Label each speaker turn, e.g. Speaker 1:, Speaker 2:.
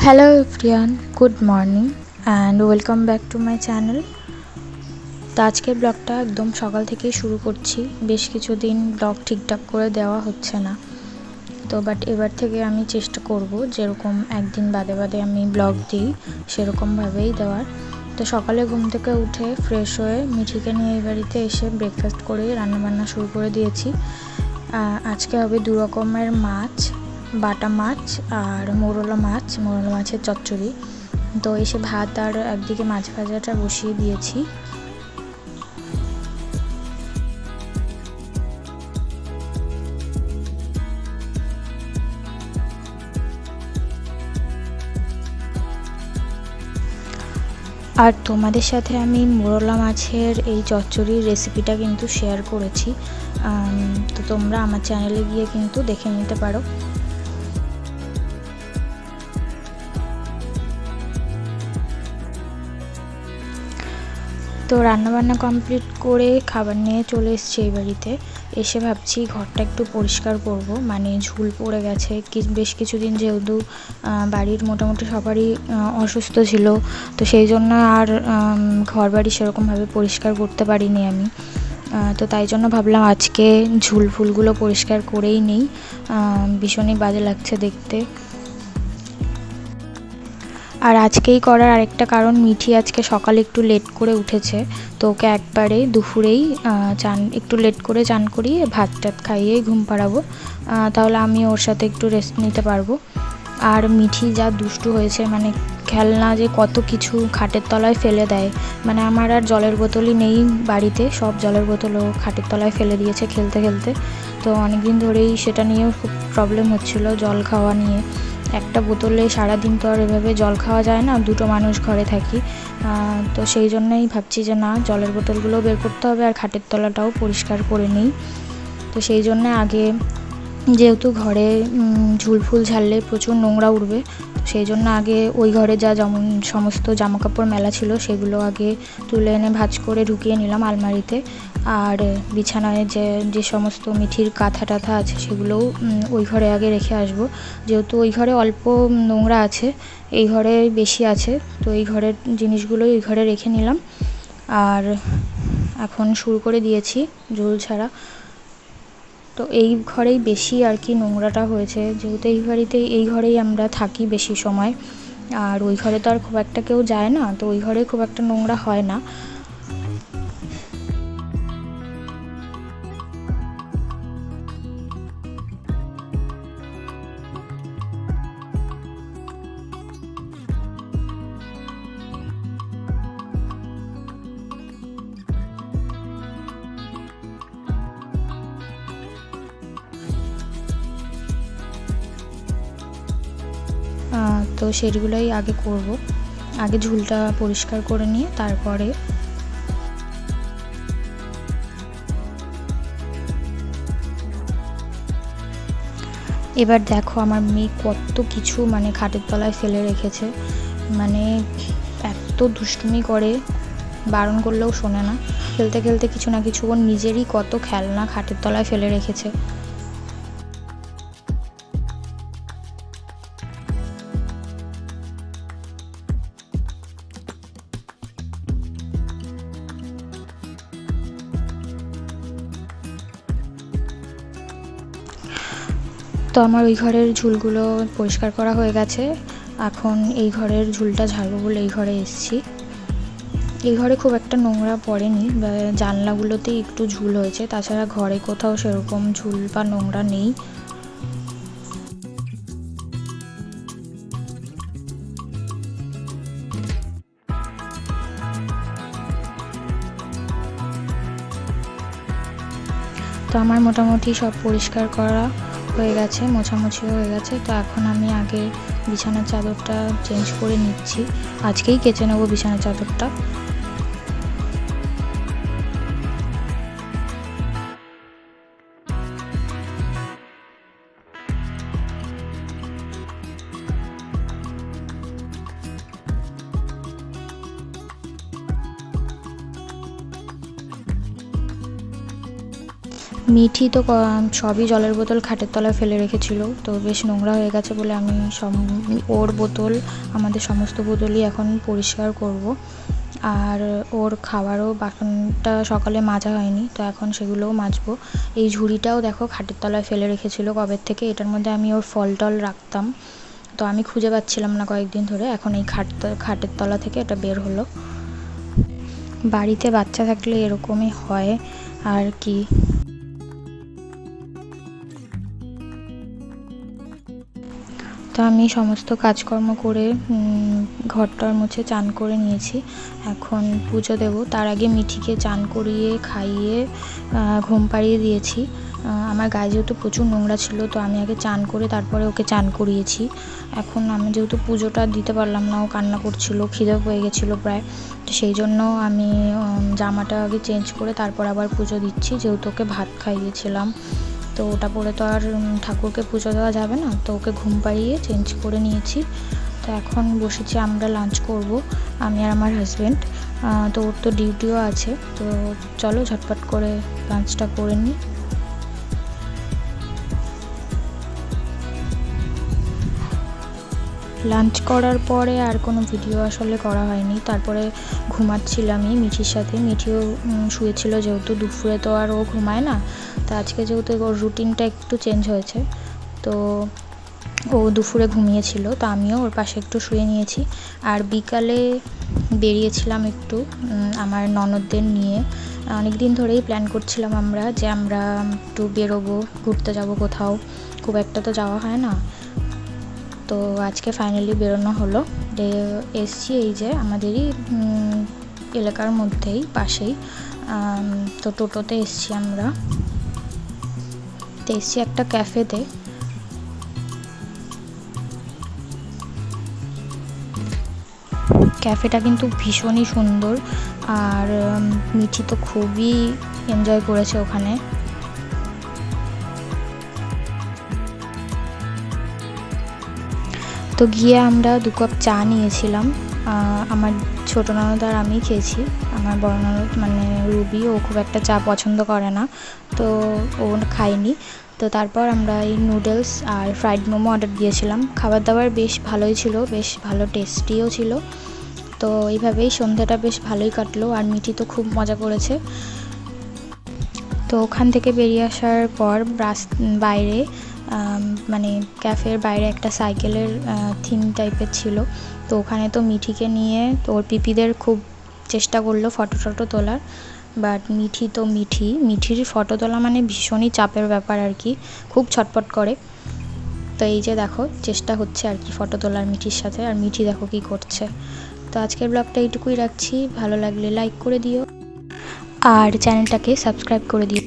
Speaker 1: Hello everyone, good morning and welcome back to my channel. তো আজকের ব্লগটা একদম সকাল থেকেই শুরু করছি। বেশ কিছুদিন ব্লগ ঠিকঠাক করে দেওয়া হচ্ছে না, তো বাট এবার থেকে আমি চেষ্টা করব যেরকম একদিন বাদে বাদে আমি ব্লগ দিই সেরকমভাবেই দেওয়ার। তো সকালে ঘুম থেকে উঠে ফ্রেশ হয়ে মিঠিকে নিয়ে এই বাড়িতে এসে ব্রেকফাস্ট করে রান্নাবান্না শুরু করে দিয়েছি। আজকে হবে দু রকমের মাছ, বাটা মাছ আর মোরলা মাছের চচ্চড়ি। তো এসে ভাত আর একদিকে মাছ ভাজাটা বসিয়ে দিয়েছি। আর তোমাদের সাথে আমি মোরলা মাছের এই চচ্চড়ির রেসিপিটা কিন্তু শেয়ার করেছি, তো তোমরা আমার চ্যানেলে গিয়ে কিন্তু দেখে নিতে পারো। তো রান্নাবান্না কমপ্লিট করে খাবার নিয়ে চলে এসেছি এই বাড়িতে। এসে ভাবছি ঘরটা একটু পরিষ্কার করব, মানে ঝুল পড়ে গেছে বেশ কিছুদিন, যেহেতু বাড়ির মোটামুটি সবারই অসুস্থ ছিল, তো সেই জন্য আর ঘর বাড়ি সেরকমভাবে পরিষ্কার করতে পারিনি আমি। তো তাই জন্য ভাবলাম আজকে ঝুল ফুলগুলো পরিষ্কার করেই নিই, ভীষণই বাজে লাগছে দেখতে। আর আজকেই করার আরেকটা কারণ, মিঠি আজকে সকালে একটু লেট করে উঠেছে, তো ওকে একবারে দুপুরেই একটু লেট করে চান করিয়ে ভাত টাত খাইয়েই ঘুম পাড়াবো, তাহলে আমি ওর সাথে একটু রেস্ট নিতে পারবো। আর মিঠি যা দুষ্টু হয়েছে, মানে খেলনা যে কত কিছু খাটের তলায় ফেলে দেয়, মানে আমার আর জলের বোতলই নেই বাড়িতে, সব জলের বোতলও খাটের তলায় ফেলে দিয়েছে খেলতে খেলতে। তো অনেকদিন ধরেই সেটা নিয়েও খুব প্রবলেম হচ্ছিল, জল খাওয়া নিয়ে। একটা বোতলে সারাদিন তো আর এভাবে জল খাওয়া যায় না, দুটো মানুষ ঘরে থাকি, তো সেই জন্যই ভাবছি যে না, জলের বোতলগুলো বের করতে হবে আর খাটের তলাটাও পরিষ্কার করে নিই। তো সেই জন্য আগে, যেহেতু ঘরে ঝুল ফুল ঝাড়লে প্রচুর নোংরা উঠবে, সেই জন্য আগে ওই ঘরে যা যেমন সমস্ত জামাকাপড় মেলা ছিল সেগুলো আগে তুলে এনে ভাঁজ করে ঢুকিয়ে নিলাম আলমারিতে। আর বিছানায় যে সমস্ত মিঠির কাঁথা টাথা আছে সেগুলোও ওই ঘরে আগে রেখে আসবো, যেহেতু ওই ঘরে অল্প নোংরা আছে, এই ঘরে বেশি আছে, তো এই ঘরের জিনিসগুলোই ওই ঘরে রেখে নিলাম। আর এখন শুরু করে দিয়েছি ঝুল ছাড়া। তো এই ঘরেই বেশি আর কি নোংরাটা হয়েছে, যেহেতু এই ঘরেই আমরা থাকি বেশি সময়, আর ওই ঘরে তো আর খুব একটা কেউ যায় না, তো ওই ঘরে খুব একটা নোংরা হয় না। তো সেগুলোই আগে করব, আগে ঝুলটা পরিষ্কার করে নিয়ে তারপরে। এবার দেখো আমার মেয়ে কত কিছু মানে খাটের তলায় ফেলে রেখেছে, মানে এত দুষ্টুমি করে, বারণ করলেও শোনে না, খেলতে খেলতে কিছু না কিছু ওর নিজেরই কত খেলনা খাটের তলায় ফেলে রেখেছে। তো আমার ওই ঘরের ঝুলগুলো পরিষ্কার করা হয়ে গেছে, এখন এই ঘরের ঝুলটা ঝাড়বো বলে এই ঘরে এসেছি। এই ঘরে খুব একটা নোংরা পড়েনি, জানলাগুলোতেই একটু ঝুল হয়েছে, তাছাড়া ঘরে কোথাও সেরকম ঝুল বা নোংরা নেই। তো আমার মোটামুটি সব পরিষ্কার করা হয়ে গেছে, মোছামুছিও হয়ে গেছে। তো এখন আমি আগে বিছানার চাদরটা চেঞ্জ করে নিচ্ছি, আজকেই কেচে নেবো বিছানার চাদরটা। মিঠি তো সবই জলের বোতল খাটের তলায় ফেলে রেখেছিল, তো বেশ নোংরা হয়ে গেছে বলে আমি ওর বোতল, আমাদের সমস্ত বোতলই এখন পরিষ্কার করব। আর ওর খাবারও বাসনটা সকালে মাজা হয়নি, তো এখন সেগুলোও মাজবো। এই ঝুড়িটাও দেখো খাটের তলায় ফেলে রেখেছিল কবে থেকে, এটার মধ্যে আমি ওর ফল টল রাখতাম, তো আমি খুঁজে পাচ্ছিলাম না কয়েকদিন ধরে, এখন এই খাটের তলা থেকে এটা বের হলো। বাড়িতে বাচ্চা থাকলে এরকমই হয় আর কি। তো আমি সমস্ত কাজকর্ম করে ঘরটার মুছে চান করে নিয়েছি, এখন পুজো দেব। তার আগে মিঠিকে চান করিয়ে খাইয়ে ঘুম পাড়িয়ে দিয়েছি। আমার গায়ে যেহেতু প্রচুর নোংরা ছিল, তো আমি আগে চান করে তারপরে ওকে চান করিয়েছি। এখন আমি যেহেতু পুজোটা দিতে পারলাম না, ও কান্না করছিল, খিদে পেয়ে গেছিলো প্রায়, তো সেই জন্য আমি জামাটা আগে চেঞ্জ করে তারপর আবার পুজো দিচ্ছি, যেহেতু ওকে ভাত খাইয়েছিলাম। তো ওটা পরে তো আর ঠাকুরকে পুজো দেওয়া যাবে না, তো ওকে ঘুম পাড়িয়ে চেঞ্জ করে নিয়েছি। তো এখন বসেছি, আমরা লাঞ্চ করব, আমি আর আমার হাজব্যান্ড। তো ওর তো ডিউটিও আছে, তো চলো ঝটপট করে লাঞ্চটা করে নিই। লাঞ্চ করার পরে আর কোনো ভিডিও আসলে করা হয়নি, তারপরে ঘুমাচ্ছিলামই মিঠির সাথে। মিঠিও শুয়েছিল, যেহেতু দুপুরে তো আর ও ঘুমায় না, তো আজকে যেহেতু ওর রুটিনটা একটু চেঞ্জ হয়েছে, তো ও দুপুরে ঘুমিয়েছিল, তো আমিও ওর পাশে একটু শুয়ে নিয়েছি। আর বিকালে বেরিয়েছিলাম একটু আমার ননদদের নিয়ে। অনেক দিন ধরেই প্ল্যান করছিলাম আমরা যে আমরা একটু বেরোবো, ঘুরতে যাব কোথাও, খুব একটা তো যাওয়া হয় না। তো আজকে ফাইনালি বেরোনো হলো, এসছি এই যে আমাদেরই এলাকার মধ্যেই, পাশেই। তো টোটোতে এসছি আমরা, তো এসছি একটা ক্যাফেতে। ক্যাফেটা কিন্তু ভীষণই সুন্দর, আর মিঠি তো খুবই এনজয় করেছে ওখানে। তো গিয়ে আমরা 2 কাপ চা নিয়েছিলাম, আমার ছোটো ননদ আর আমি খেয়েছি। আমার বড় ননদ মানে রুবি, ও খুব একটা চা পছন্দ করে না, তো ও খায়নি। তো তারপর আমরা এই নুডলস আর ফ্রাইড মোমো অর্ডার দিয়েছিলাম। খাবার দাবার বেশ ভালোই ছিল, বেশ ভালো টেস্টিও ছিল। তো এইভাবেই সন্ধ্যাটা বেশ ভালোই কাটলো, আর মিঠি তো খুব মজা করেছে। তো ওখান থেকে বেরিয়ে আসার পর বাইরে মানে ক্যাফের বাইরে একটা সাইকেলের থিম টাইপের ছিল, তো ওখানে তো মিঠিকে নিয়ে তো ওর পিপিদের খুব চেষ্টা করলো ফটো তোলার, বাট মিঠির ফটো তোলা মানে ভীষণই চাপের ব্যাপার আর কি, খুব ছটপট করে। তো এই যে দেখো চেষ্টা হচ্ছে আর কি ফটো তোলার মিঠির সাথে, আর মিঠি দেখো কি করছে। তো আজকের ব্লগটা এইটুকুই রাখছি, ভালো লাগলে লাইক করে দিও আর চ্যানেলটাকে সাবস্ক্রাইব করে দিও।